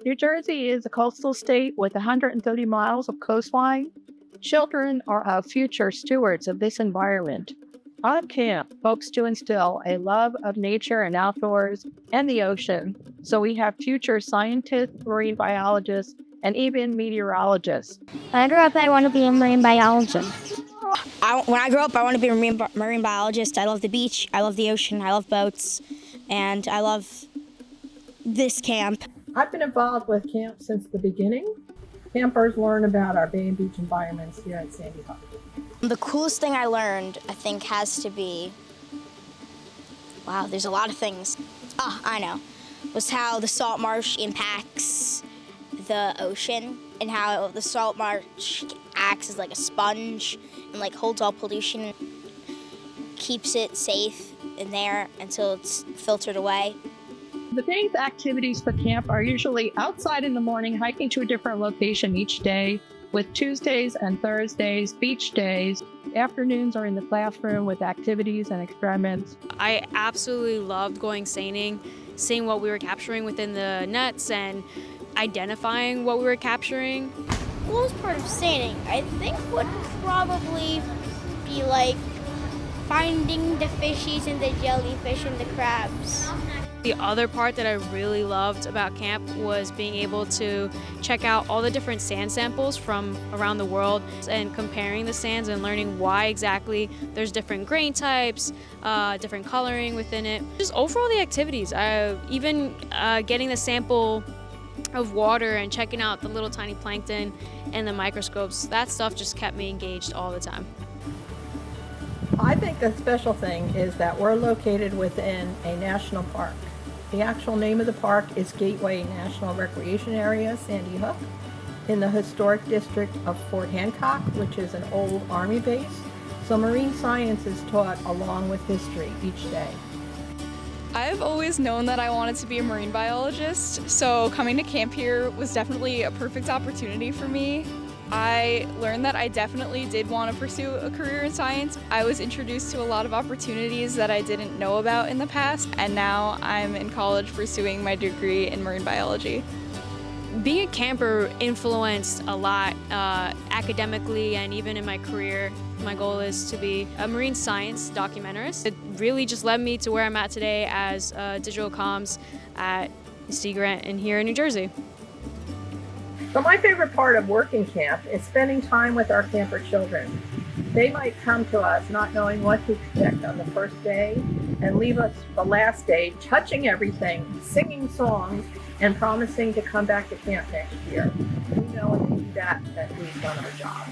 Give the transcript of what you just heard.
New Jersey is a coastal state with 130 miles of coastline. Children are our future stewards of this environment. On camp, folks to instill a love of nature and outdoors and the ocean, so we have future scientists, marine biologists, and even meteorologists. When I grow up, I want to be a marine biologist. When I grow up, I want to be a marine biologist. I love the beach, I love the ocean, I love boats, and I love this camp. I've been involved with camp since the beginning. Campers learn about our bay and beach environments here at Sandy Hook. The coolest thing I learned, I think, has to be, wow, there's a lot of things. I know, was how the salt marsh impacts the ocean and how the salt marsh acts as like a sponge and like holds all pollution, keeps it safe in there until it's filtered away. The day's activities for camp are usually outside in the morning, hiking to a different location each day, with Tuesdays and Thursdays beach days. Afternoons are in the classroom with activities and experiments. I absolutely loved going seining, seeing what we were capturing within the nets and identifying what we were capturing. The coolest part of seining, I think, would probably be like finding the fishies and the jellyfish and the crabs. The other part that I really loved about camp was being able to check out all the different sand samples from around the world and comparing the sands and learning why exactly there's different grain types, different coloring within it. Just overall the activities, even getting the sample of water and checking out the little tiny plankton and the microscopes, that stuff just kept me engaged all the time. I think the special thing is that we're located within a national park. The actual name of the park is Gateway National Recreation Area, Sandy Hook, in the historic district of Fort Hancock, which is an old Army base. So marine science is taught along with history each day. I've always known that I wanted to be a marine biologist, so coming to camp here was definitely a perfect opportunity for me. I learned that I definitely did want to pursue a career in science. I was introduced to a lot of opportunities that I didn't know about in the past, and now I'm in college pursuing my degree in marine biology. Being a camper influenced a lot academically and even in my career. My goal is to be a marine science documentarist. It really just led me to where I'm at today as digital comms at Sea Grant in here in New Jersey. So my favorite part of working camp is spending time with our camper children. They might come to us not knowing what to expect on the first day and leave us the last day touching everything, singing songs, and promising to come back to camp next year. We know when they do that we've done our job.